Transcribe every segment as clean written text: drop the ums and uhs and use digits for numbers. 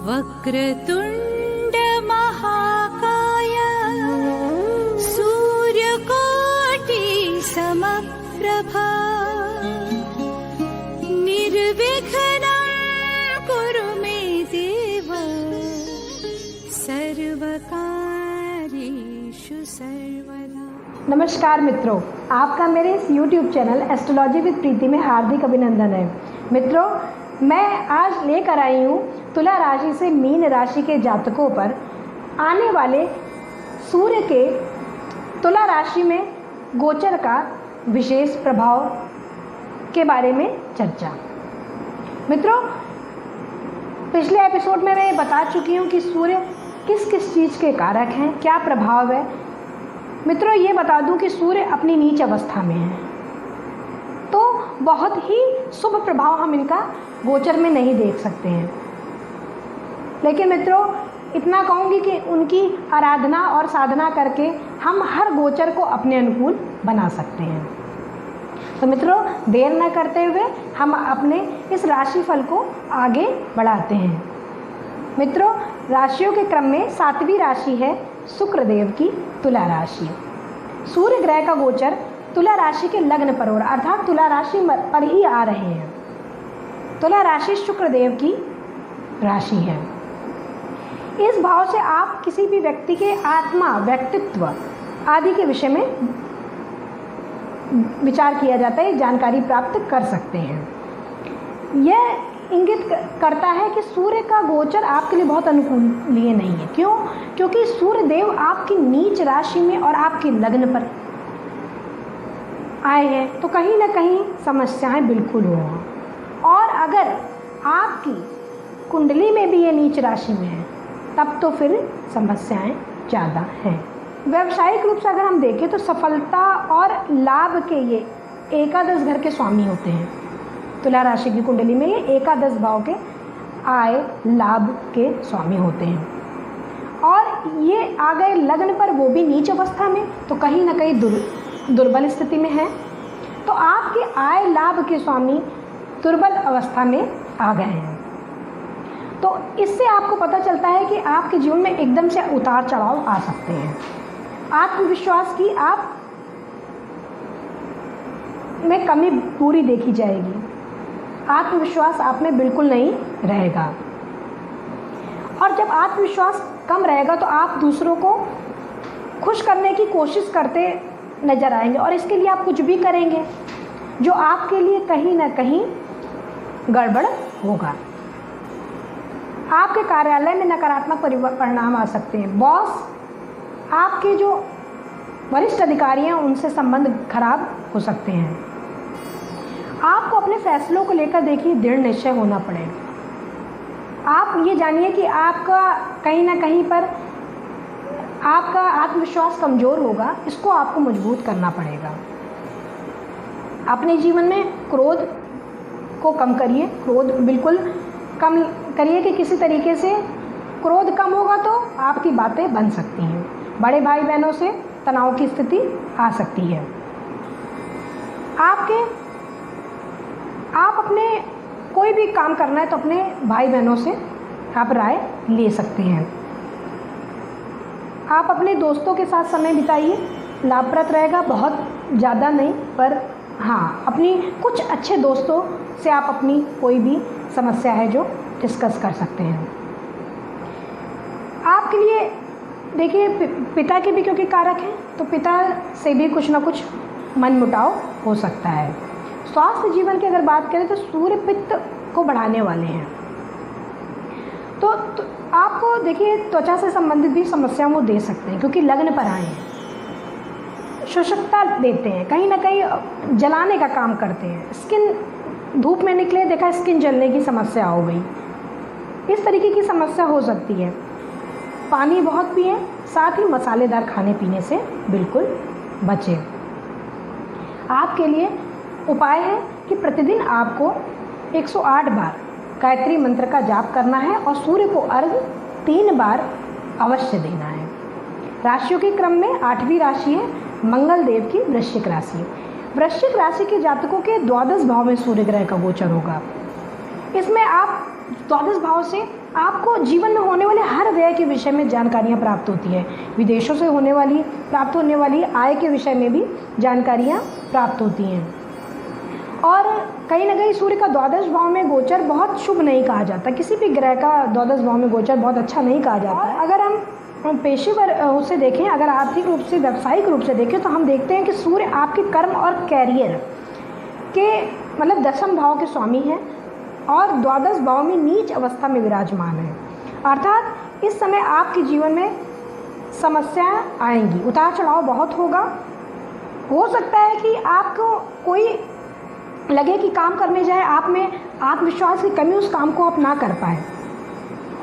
वक्रतुंड महाकाय सूर्यकोटि समप्रभा निर्विघ्नं कुरु मे देव सर्वकार्येषु सर्वदा। नमस्कार मित्रों, आपका मेरे इस YouTube चैनल एस्ट्रोलॉजी विद प्रीति में हार्दिक अभिनंदन है। मित्रों, मैं आज लेकर आई हूँ तुला राशि से मीन राशि के जातकों पर आने वाले सूर्य के तुला राशि में गोचर का विशेष प्रभाव के बारे में चर्चा। मित्रों, पिछले एपिसोड में मैं बता चुकी हूँ कि सूर्य किस किस चीज़ के कारक हैं, क्या प्रभाव है। मित्रों, ये बता दूं कि सूर्य अपनी नीच अवस्था में है तो बहुत ही शुभ प्रभाव हम इनका गोचर में नहीं देख सकते हैं। लेकिन मित्रों, इतना कहूँगी कि उनकी आराधना और साधना करके हम हर गोचर को अपने अनुकूल बना सकते हैं। तो मित्रों, देर न करते हुए हम अपने इस राशिफल को आगे बढ़ाते हैं। मित्रों, राशियों के क्रम में 7वीं राशि है शुक्रदेव की तुला राशि। सूर्य ग्रह का गोचर तुला राशि के लग्न पर हो रहा, अर्थात तुला राशि पर ही आ रहे हैं। तुला राशि शुक्रदेव की राशि है। इस भाव से आप किसी भी व्यक्ति के आत्मा, व्यक्तित्व आदि के विषय में विचार किया जाता है, जानकारी प्राप्त कर सकते हैं। यह इंगित करता है कि सूर्य का गोचर आपके लिए बहुत अनुकूल नहीं है। क्यों? क्योंकि सूर्य देव आपकी नीच राशि में और आपके लग्न पर आए हैं, तो कहीं ना कहीं समस्याएं बिल्कुल होंगी। और अगर आपकी कुंडली में भी ये नीच राशि में है तब तो फिर समस्याएं ज़्यादा हैं। व्यावसायिक रूप से अगर हम देखें तो सफलता और लाभ के ये एकादश घर के स्वामी होते हैं। तुला राशि की कुंडली में ये एकादश भाव के आय लाभ के स्वामी होते हैं और ये आ गए लग्न पर, वो भी नीच अवस्था में, तो कहीं ना कहीं दुर्बल स्थिति में है। तो आपके आय लाभ के स्वामी दुर्बल अवस्था में आ गए हैं। तो इससे आपको पता चलता है कि आपके जीवन में एकदम से उतार चढ़ाव आ सकते हैं। आत्मविश्वास की आप में कमी पूरी देखी जाएगी। आत्मविश्वास आप में बिल्कुल नहीं रहेगा और जब आत्मविश्वास कम रहेगा तो आप दूसरों को खुश करने की कोशिश करते नजर आएंगे और इसके लिए आप कुछ भी करेंगे जो आपके लिए कहीं ना कहीं गड़बड़ होगा। आपके कार्यालय में नकारात्मक परिणाम आ सकते हैं। बॉस, आपके जो वरिष्ठ अधिकारी हैं उनसे संबंध खराब हो सकते हैं। आपको अपने फैसलों को लेकर देखिए दृढ़ निश्चय होना पड़ेगा। आप ये जानिए कि आपका कहीं ना कहीं पर आपका आत्मविश्वास कमज़ोर होगा, इसको आपको मजबूत करना पड़ेगा। अपने जीवन में क्रोध को कम करिए, क्रोध बिल्कुल कम करिए कि किसी तरीके से क्रोध कम होगा तो आपकी बातें बन सकती हैं। बड़े भाई बहनों से तनाव की स्थिति आ सकती है। आप अपने कोई भी काम करना है तो अपने भाई बहनों से आप राय ले सकते हैं। आप अपने दोस्तों के साथ समय बिताइए, लाभप्रद रहेगा। बहुत ज़्यादा नहीं, पर हाँ, अपनी कुछ अच्छे दोस्तों से आप अपनी कोई भी समस्या है जो डिस्कस कर सकते हैं। आपके लिए देखिए पिता के भी क्योंकि कारक हैं तो पिता से भी कुछ ना कुछ मनमुटाव हो सकता है। स्वास्थ्य जीवन की अगर बात करें तो सूर्य पित्त को बढ़ाने वाले हैं तो आपको देखिए त्वचा से संबंधित भी समस्याओं को दे सकते हैं क्योंकि लग्न पर आए हैं। शुष्कता देते हैं, कहीं ना कहीं जलाने का काम करते हैं। स्किन धूप में निकले, देखा स्किन जलने की समस्या हो गई, इस तरीके की समस्या हो सकती है। पानी बहुत पिएं, साथ ही मसालेदार खाने पीने से बिल्कुल बचें। आपके लिए उपाय है कि प्रतिदिन आपको 108 बार गायत्री मंत्र का जाप करना है और सूर्य को अर्घ्य 3 बार अवश्य देना है। राशियों के क्रम में 8वीं राशि है मंगल देव की वृश्चिक राशि। वृश्चिक राशि के जातकों के द्वादश भाव में सूर्य ग्रह का गोचर होगा। इसमें आप द्वादश भाव से आपको जीवन में होने वाले हर व्यय के विषय में जानकारियाँ प्राप्त होती है। विदेशों से प्राप्त होने वाली आय के विषय में भी जानकारियाँ प्राप्त होती हैं। और कहीं ना कहीं सूर्य का द्वादश भाव में गोचर बहुत शुभ नहीं कहा जाता, किसी भी ग्रह का द्वादश भाव में गोचर बहुत अच्छा नहीं कहा जाता है। अगर हम पेशेवर उससे देखें, अगर आर्थिक रूप से, व्यावसायिक रूप से देखें, तो हम देखते हैं कि सूर्य आपके कर्म और कैरियर के मतलब दशम भाव के स्वामी हैं और द्वादश भाव में नीच अवस्था में विराजमान है। अर्थात इस समय आपके जीवन में समस्याएं आएंगी, उतार चढ़ाव बहुत होगा। हो सकता है कि आपको कोई लगे कि काम करने जाए आप में आत्मविश्वास की कमी, उस काम को आप ना कर पाए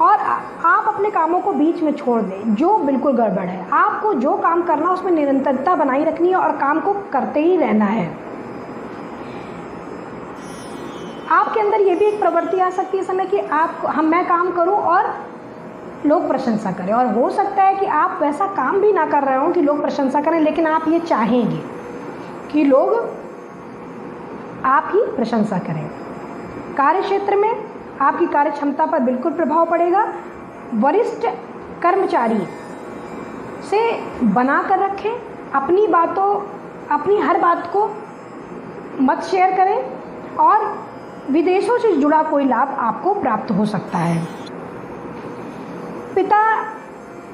और आप अपने कामों को बीच में छोड़ दें, जो बिल्कुल गड़बड़ है। आपको जो काम करना उसमें निरंतरता बनाई रखनी है और काम को करते ही रहना है। आपके अंदर ये भी एक प्रवृत्ति आ सकती है इस समय कि मैं काम करूं और लोग प्रशंसा करें, और हो सकता है कि आप वैसा काम भी ना कर रहे हो कि लोग प्रशंसा करें, लेकिन आप ये चाहेंगे कि लोग आप ही प्रशंसा करें। कार्य क्षेत्र में आपकी कार्य क्षमता पर बिल्कुल प्रभाव पड़ेगा। वरिष्ठ कर्मचारी से बना कर रखें, अपनी हर बात को मत शेयर करें और विदेशों से जुड़ा कोई लाभ आपको प्राप्त हो सकता है। पिता,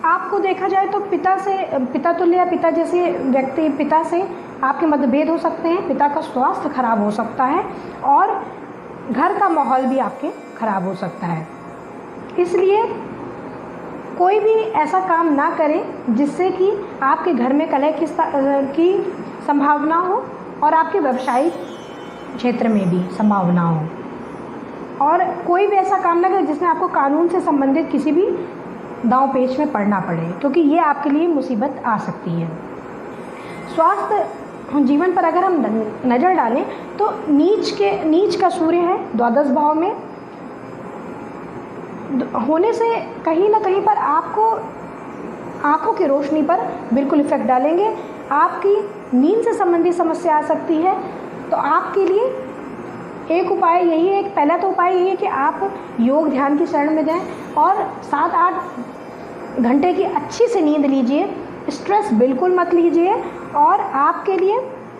आपको देखा जाए तो पिता तुल्य या पिता जैसे व्यक्ति, पिता से आपके मतभेद हो सकते हैं, पिता का स्वास्थ्य खराब हो सकता है और घर का माहौल भी आपके खराब हो सकता है। इसलिए कोई भी ऐसा काम ना करें जिससे कि आपके घर में कलह की संभावना हो और आपके व्यवसायिक क्षेत्र में भी संभावना हो। और कोई भी ऐसा काम ना करें जिसमें आपको कानून से संबंधित किसी भी दांव पेच में पड़ना पड़े, क्योंकि ये आपके लिए मुसीबत आ सकती है। स्वास्थ्य जीवन पर अगर हम नज़र डालें तो नीच का सूर्य है द्वादश भाव में होने से कहीं ना कहीं पर आपको आँखों की रोशनी पर बिल्कुल इफेक्ट डालेंगे। आपकी नींद से संबंधित समस्या आ सकती है। तो आपके लिए एक उपाय यही है, पहला तो उपाय यही है कि आप योग ध्यान की शरण में जाएं और 7-8 घंटे की अच्छी से नींद लीजिए। स्ट्रेस बिल्कुल मत लीजिए। और आपके लिए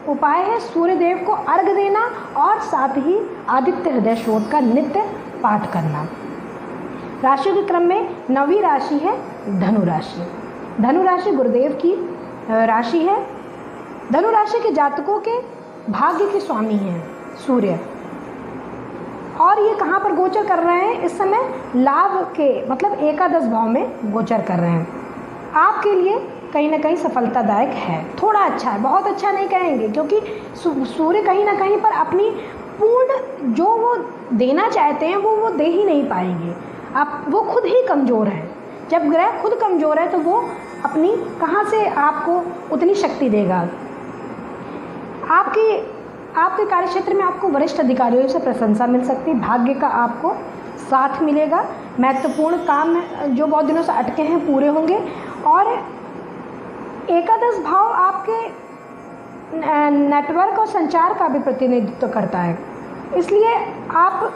उपाय है सूर्य देव को अर्घ्य देना और साथ ही आदित्य हृदय श्लोक का नित्य पाठ करना। राशियों के क्रम में 9वीं राशि है धनु राशि। धनु राशि गुरुदेव की राशि है। धनु राशि के जातकों के भाग्य के स्वामी हैं सूर्य, और ये कहाँ पर गोचर कर रहे हैं इस समय? लाभ के मतलब एकादश भाव में गोचर कर रहे हैं। आपके लिए कहीं ना कहीं सफलतादायक है, थोड़ा अच्छा है, बहुत अच्छा नहीं कहेंगे, क्योंकि सूर्य कहीं ना कहीं पर अपनी पूर्ण जो वो देना चाहते हैं वो दे ही नहीं पाएंगे। वो खुद ही कमज़ोर हैं। जब ग्रह खुद कमज़ोर है तो वो अपनी कहाँ से आपको उतनी शक्ति देगा। आपके कार्यक्षेत्र में आपको वरिष्ठ अधिकारियों से प्रशंसा मिल सकती है। भाग्य का आपको साथ मिलेगा। महत्वपूर्ण काम जो बहुत दिनों से अटके हैं पूरे होंगे। और एकादश भाव आपके नेटवर्क और संचार का भी प्रतिनिधित्व करता है। इसलिए आप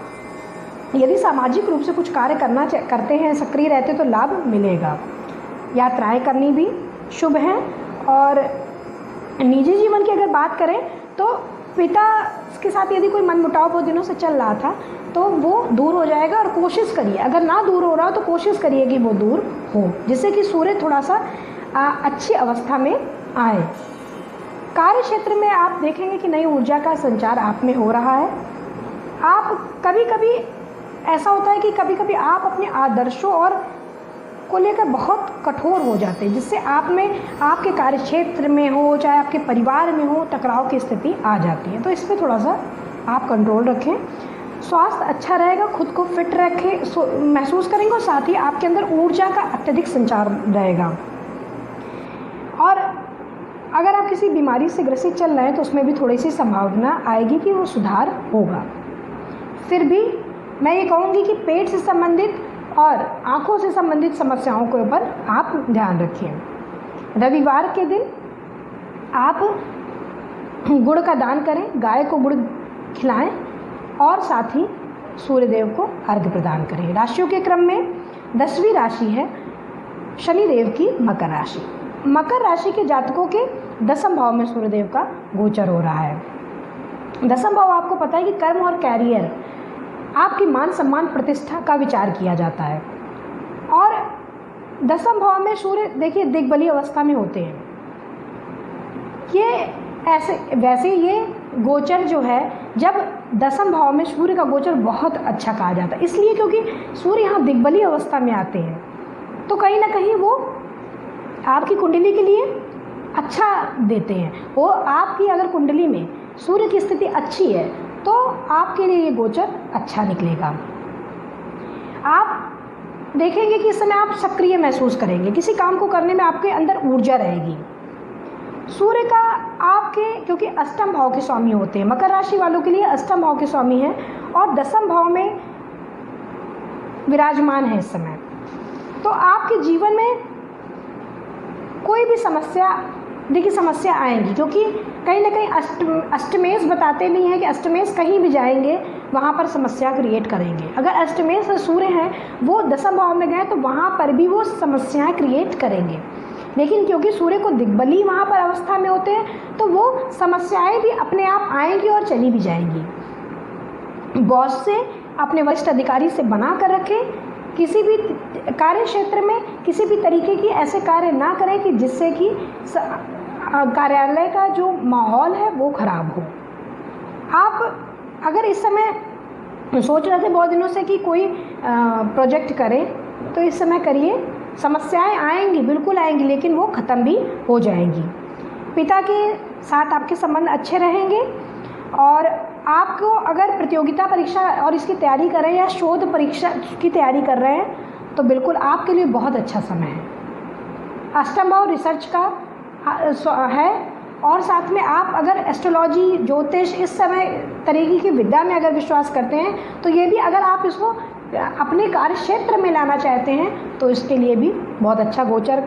यदि सामाजिक रूप से कुछ कार्य करते हैं, सक्रिय रहते हैं, तो लाभ मिलेगा। यात्राएं करनी भी शुभ हैं। और निजी जीवन की अगर बात करें तो पिता के साथ यदि कोई मनमुटाव बहुत दिनों से चल रहा था तो वो दूर हो जाएगा। और कोशिश करिए, अगर ना दूर हो रहा हो तो कोशिश करिए कि वो दूर हो, जिससे कि सूर्य थोड़ा सा अच्छी अवस्था में आए। कार्य क्षेत्र में आप देखेंगे कि नई ऊर्जा का संचार आप में हो रहा है। आप कभी कभी ऐसा होता है कि कभी कभी आप अपने आदर्शों और को लेकर बहुत कठोर हो जाते हैं, जिससे आप में आपके कार्य क्षेत्र में हो चाहे आपके परिवार में हो टकराव की स्थिति आ जाती है। तो इस पर थोड़ा सा आप कंट्रोल रखें। स्वास्थ्य अच्छा रहेगा, खुद को फिट रखें महसूस करेंगे और साथ ही आपके अंदर ऊर्जा का अत्यधिक संचार रहेगा। और अगर आप किसी बीमारी से ग्रसित चल रहे हैं तो उसमें भी थोड़ी सी संभावना आएगी कि वो सुधार होगा। फिर भी मैं ये कहूँगी कि पेट से संबंधित और आँखों से संबंधित समस्याओं के ऊपर आप ध्यान रखिए। रविवार के दिन आप गुड़ का दान करें, गाय को गुड़ खिलाएं और साथ ही सूर्यदेव को अर्घ्य प्रदान करें। राशियों के क्रम में 10वीं राशि है शनिदेव की मकर राशि। मकर राशि के जातकों के 10वें भाव में सूर्यदेव का गोचर हो रहा है। 10वां भाव आपको पता है कि कर्म और कैरियर, आपकी मान सम्मान प्रतिष्ठा का विचार किया जाता है। और 10वें भाव में सूर्य देखिए दिग्बली अवस्था में होते हैं। ये वैसे ये गोचर जो है, जब 10वें भाव में सूर्य का गोचर बहुत अच्छा कहा जाता है, इसलिए क्योंकि सूर्य यहाँ दिग्बली अवस्था में आते हैं, तो कहीं ना कहीं वो आपकी कुंडली के लिए अच्छा देते हैं। वो आपकी अगर कुंडली में सूर्य की स्थिति अच्छी है तो आपके लिए ये गोचर अच्छा निकलेगा। आप देखेंगे कि इस समय आप सक्रिय महसूस करेंगे, किसी काम को करने में आपके अंदर ऊर्जा रहेगी। सूर्य का आपके क्योंकि अष्टम भाव के स्वामी होते हैं, मकर राशि वालों के लिए अष्टम भाव के स्वामी हैं और 10वें भाव में विराजमान है इस समय, तो आपके जीवन में कोई भी समस्या, देखिए समस्या आएंगी, क्योंकि कहीं ना कहीं अष्टमेश बताते नहीं हैं कि अष्टमेश कहीं भी जाएंगे वहाँ पर समस्या क्रिएट करेंगे। अगर अष्टमेश सूर्य हैं वो 10वें भाव में गए तो वहाँ पर भी वो समस्याएं क्रिएट करेंगे, लेकिन क्योंकि सूर्य को दिग्बली वहाँ पर अवस्था में होते हैं तो वो समस्याएं भी अपने आप आएंगी और चली भी जाएंगी। बॉस से, अपने वरिष्ठ अधिकारी से बना कर रखें, किसी भी कार्य क्षेत्र में किसी भी तरीके की ऐसे कार्य ना करें कि जिससे कि कार्यालय का जो माहौल है वो खराब हो। आप अगर इस समय सोच रहे थे बहुत दिनों से कि कोई प्रोजेक्ट करें तो इस समय करिए। समस्याएं आएंगी, बिल्कुल आएंगी, लेकिन वो ख़त्म भी हो जाएंगी। पिता के साथ आपके संबंध अच्छे रहेंगे और आपको अगर प्रतियोगिता परीक्षा और इसकी तैयारी कर रहे हैं या शोध परीक्षा की तैयारी कर रहे हैं तो बिल्कुल आपके लिए बहुत अच्छा समय है। अष्टम भाव रिसर्च का है और साथ में आप अगर एस्ट्रोलॉजी, ज्योतिष, इस समय तरीके की विद्या में अगर विश्वास करते हैं तो ये भी अगर आप इसको अपने कार्य क्षेत्र में लाना चाहते हैं तो इसके लिए भी बहुत अच्छा गोचर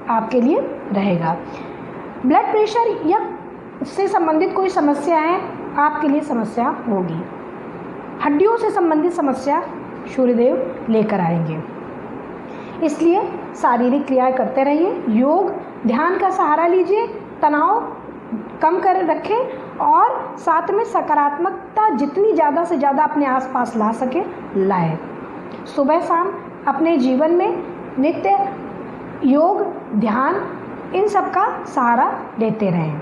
आपके लिए रहेगा। ब्लड प्रेशर या से संबंधित कोई समस्या है आपके लिए समस्या होगी। हड्डियों से संबंधित समस्या सूर्यदेव लेकर आएंगे, इसलिए शारीरिक क्रियाएं करते रहिए। योग, ध्यान का सहारा लीजिए, तनाव कम कर रखें और साथ में सकारात्मकता जितनी ज़्यादा से ज़्यादा अपने आसपास ला सके लाए। सुबह शाम अपने जीवन में नित्य योग, ध्यान, इन सब का सहारा लेते रहें।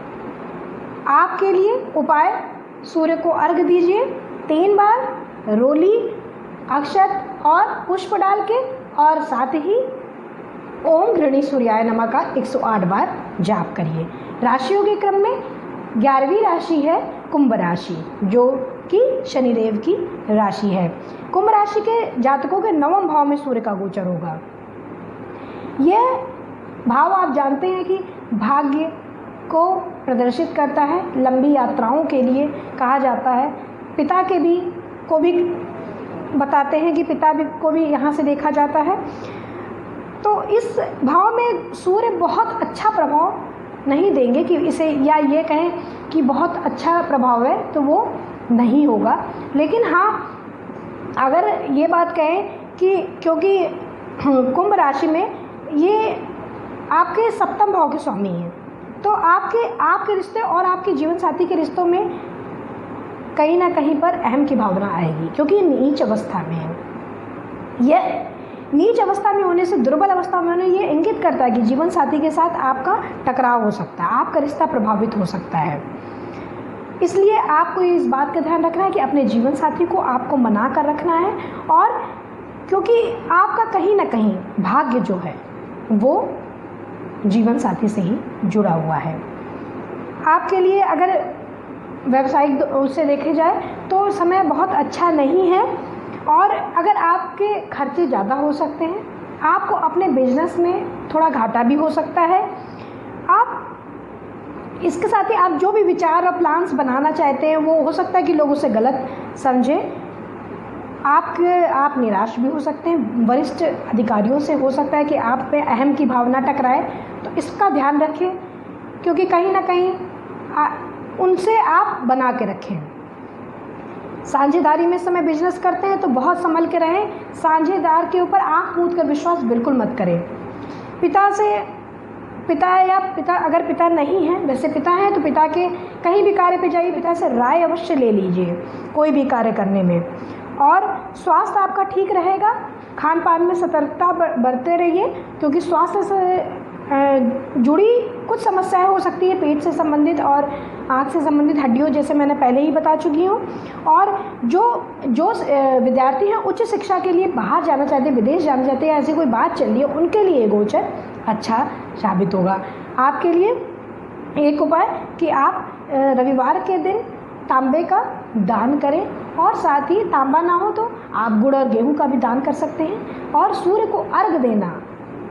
आपके लिए उपाय, सूर्य को अर्घ दीजिए 3 बार, रोली, अक्षत और पुष्प डाल के, और साथ ही ओम गृणी सूर्याय नमः का 108 बार जाप करिए। राशियों के क्रम में 11वीं राशि है कुंभ राशि, जो कि शनिदेव की राशि है। कुंभ राशि के जातकों के 9वें भाव में सूर्य का गोचर होगा। यह भाव आप जानते हैं कि भाग्य को प्रदर्शित करता है, लंबी यात्राओं के लिए कहा जाता है। पिता के भी को भी बताते हैं कि पिता भी को भी यहाँ से देखा जाता है। तो इस भाव में सूर्य बहुत अच्छा प्रभाव नहीं देंगे कि इसे, या ये कहें कि बहुत अच्छा प्रभाव है तो वो नहीं होगा। लेकिन हाँ, अगर ये बात कहें कि क्योंकि कुंभ राशि में ये आपके 7वें भाव के स्वामी हैं, तो आपके रिश्ते और आपके जीवन साथी के रिश्तों में कहीं ना कहीं पर अहम की भावना आएगी, क्योंकि नीच अवस्था में है। यह नीच अवस्था में होने से, दुर्बल अवस्था में होने, ये इंगित करता है कि जीवन साथी के साथ आपका टकराव हो सकता है, आपका रिश्ता प्रभावित हो सकता है। इसलिए आपको इस बात का ध्यान रखना है कि अपने जीवन साथी को आपको मना कर रखना है, और क्योंकि आपका कहीं ना कहीं भाग्य जो है वो जीवन साथी से ही जुड़ा हुआ है। आपके लिए अगर व्यावसायिक उससे देखे जाए तो समय बहुत अच्छा नहीं है, और अगर आपके खर्चे ज़्यादा हो सकते हैं, आपको अपने बिजनेस में थोड़ा घाटा भी हो सकता है। आप इसके साथ ही आप जो भी विचार और प्लान्स बनाना चाहते हैं वो हो सकता है कि लोग उसे गलत समझें। आप निराश भी हो सकते हैं। वरिष्ठ अधिकारियों से हो सकता है कि आप पे अहम की भावना टकराए, तो इसका ध्यान रखें, क्योंकि कहीं ना कहीं उनसे आप बना के रखें। साझेदारी में समय बिजनेस करते हैं तो बहुत संभल के रहें। साझेदार के ऊपर आँख मूंद कर विश्वास बिल्कुल मत करें। पिता अगर पिता नहीं है, वैसे पिता हैं तो पिता के कहीं भी कार्य पे जाइए, पिता से राय अवश्य ले लीजिए कोई भी कार्य करने में। और स्वास्थ्य आपका ठीक रहेगा। खान पान में सतर्कता बरतते रहिए, क्योंकि स्वास्थ्य से जुड़ी कुछ समस्याएं हो सकती है, पेट से संबंधित और आँख से संबंधित, हड्डियों, जैसे मैंने पहले ही बता चुकी हूँ। और जो विद्यार्थी हैं उच्च शिक्षा के लिए बाहर जाना चाहते हैं, विदेश जाना चाहते हैं, ऐसी कोई बात चल रही है, उनके लिए गोचर अच्छा साबित होगा। आपके लिए एक उपाय कि आप रविवार के दिन तांबे का दान करें, और साथ ही तांबा ना हो तो आप गुड़ और गेहूं का भी दान कर सकते हैं। और सूर्य को अर्घ देना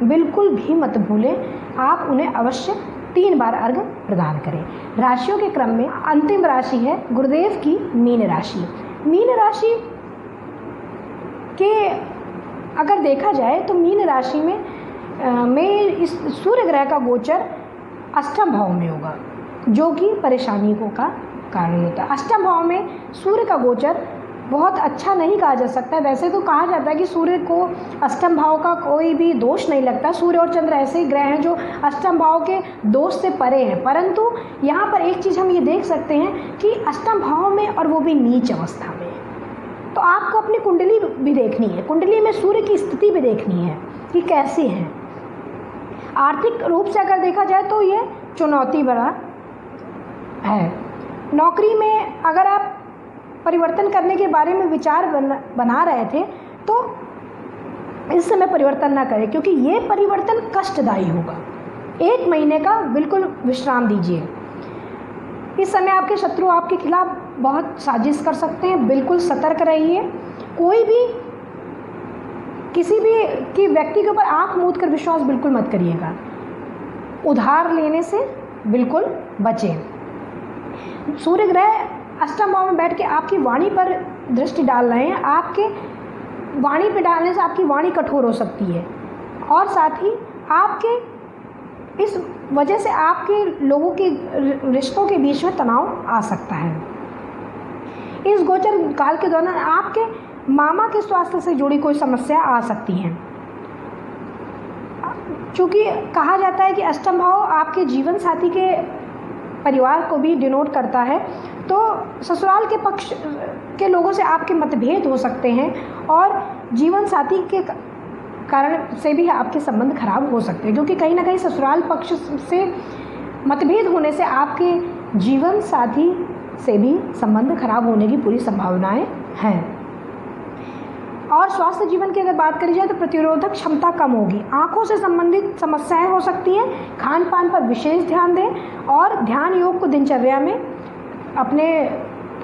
बिल्कुल भी मत भूलें, आप उन्हें अवश्य 3 बार अर्घ प्रदान करें। राशियों के क्रम में अंतिम राशि है गुरुदेव की मीन राशि। मीन राशि के अगर देखा जाए तो मीन राशि में इस सूर्य ग्रह का गोचर अष्टम भाव में होगा, जो कि परेशानियों का कारण होता है। अष्टम भाव में सूर्य का गोचर बहुत अच्छा नहीं कहा जा सकता है। वैसे तो कहा जाता है कि सूर्य को अष्टम भाव का कोई भी दोष नहीं लगता। सूर्य और चंद्र ऐसे ही ग्रह हैं जो अष्टम भाव के दोष से परे हैं, परंतु यहाँ पर एक चीज़ हम ये देख सकते हैं कि अष्टम भाव में, और वो भी नीच अवस्था में, तो आपको अपनी कुंडली भी देखनी है। कुंडली में सूर्य की स्थिति भी देखनी है कि कैसी है। आर्थिक रूप से अगर देखा जाए तो ये चुनौती भरा है। नौकरी में अगर आप परिवर्तन करने के बारे में विचार बना रहे थे तो इस समय परिवर्तन ना करें, क्योंकि ये परिवर्तन कष्टदायी होगा। 1 महीने का बिल्कुल विश्राम दीजिए। इस समय आपके शत्रु आपके खिलाफ बहुत साजिश कर सकते हैं, बिल्कुल सतर्क रहिए। कोई भी किसी भी की व्यक्ति के ऊपर आंख मूंद कर विश्वास बिल्कुल मत करिएगा। उधार लेने से बिल्कुल बचें। सूर्य ग्रह अष्टम भाव में बैठ के आपकी वाणी पर दृष्टि डाल रहे हैं। आपके वाणी पे डालने से आपकी वाणी कठोर हो सकती है, और साथ ही आपके इस वजह से आपके लोगों के रिश्तों के बीच में तनाव आ सकता है। इस गोचर काल के दौरान आपके मामा के स्वास्थ्य से जुड़ी कोई समस्या आ सकती है, क्योंकि कहा जाता है कि अष्टम भाव आपके जीवन साथी के परिवार को भी डिनोट करता है। तो ससुराल के पक्ष के लोगों से आपके मतभेद हो सकते हैं, और जीवन साथी के कारण से भी आपके संबंध खराब हो सकते हैं, क्योंकि कहीं ना कहीं ससुराल पक्ष से मतभेद होने से आपके जीवन साथी से भी संबंध खराब होने की पूरी संभावनाएं हैं। और स्वास्थ्य जीवन की अगर बात करी जाए तो प्रतिरोधक क्षमता कम होगी। आँखों से संबंधित समस्याएं हो सकती हैं। खान पान पर विशेष ध्यान दें, और ध्यान योग को दिनचर्या में अपने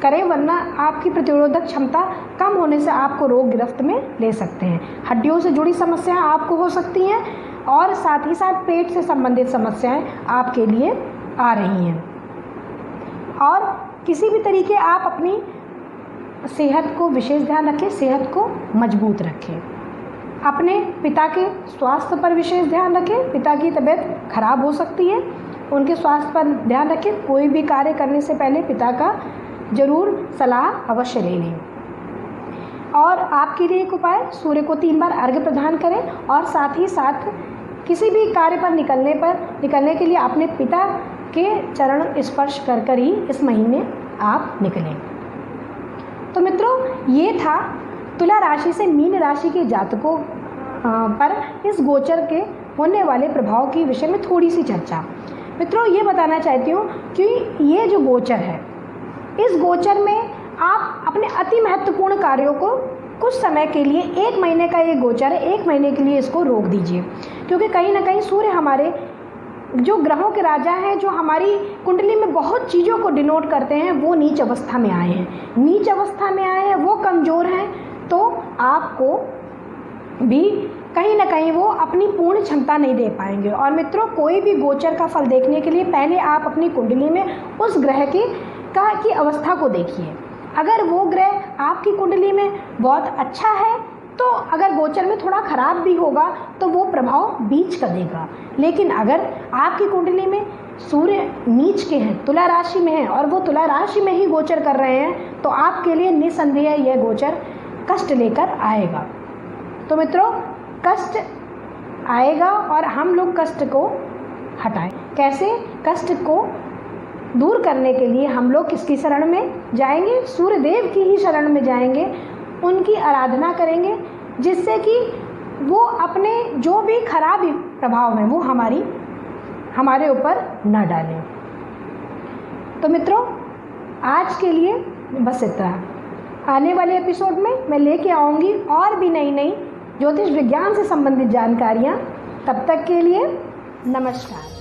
करें, वरना आपकी प्रतिरोधक क्षमता कम होने से आपको रोग गिरफ्त में ले सकते हैं। हड्डियों से जुड़ी समस्याएं आपको हो सकती हैं, और साथ ही साथ पेट से संबंधित समस्याएं आपके लिए आ रही हैं। और किसी भी तरीके आप अपनी सेहत को विशेष ध्यान रखें, सेहत को मजबूत रखें। अपने पिता के स्वास्थ्य पर विशेष ध्यान रखें। पिता की तबीयत खराब हो सकती है, उनके स्वास्थ्य पर ध्यान रखें। कोई भी कार्य करने से पहले पिता का जरूर सलाह अवश्य ले लें। और आपके लिए एक उपाय, सूर्य को 3 बार अर्घ्य प्रदान करें, और साथ ही साथ किसी भी कार्य पर निकलने के लिए अपने पिता के चरण स्पर्श कर ही इस महीने आप निकलें। तो मित्रों, ये था तुला राशि से मीन राशि के जातकों पर इस गोचर के होने वाले प्रभाव के विषय में थोड़ी सी चर्चा। मित्रों, ये बताना चाहती हूँ कि ये जो गोचर है, इस गोचर में आप अपने अति महत्वपूर्ण कार्यों को कुछ समय के लिए, 1 महीने का ये गोचर है, 1 महीने के लिए इसको रोक दीजिए, क्योंकि कहीं ना कहीं सूर्य हमारे जो ग्रहों के राजा हैं, जो हमारी कुंडली में बहुत चीज़ों को डिनोट करते हैं, वो नीच अवस्था में आए हैं। नीच अवस्था में आए हैं, वो कमज़ोर हैं, तो आपको भी कहीं ना कहीं वो अपनी पूर्ण क्षमता नहीं दे पाएंगे। और मित्रों, कोई भी गोचर का फल देखने के लिए पहले आप अपनी कुंडली में उस ग्रह की अवस्था को देखिए। अगर वो ग्रह आपकी कुंडली में बहुत अच्छा है, तो अगर गोचर में थोड़ा खराब भी होगा तो वो प्रभाव बीच का देगा। लेकिन अगर आपकी कुंडली में सूर्य नीच के हैं, तुला राशि में हैं और वो तुला राशि में ही गोचर कर रहे हैं, तो आपके लिए निसंदेह यह गोचर कष्ट लेकर आएगा। तो मित्रों, कष्ट आएगा और हम लोग कष्ट को हटाएं। कैसे? कष्ट को दूर करने के लिए हम लोग किसकी शरण में जाएंगे? सूर्य देव की ही शरण में जाएंगे, उनकी आराधना करेंगे, जिससे कि वो अपने जो भी खराब प्रभाव हैं वो हमारे ऊपर न डालें। तो मित्रों, आज के लिए बस इतना। आने वाले एपिसोड में मैं लेके आऊँगी और भी नई नई ज्योतिष विज्ञान से संबंधित जानकारियाँ। तब तक के लिए नमस्कार।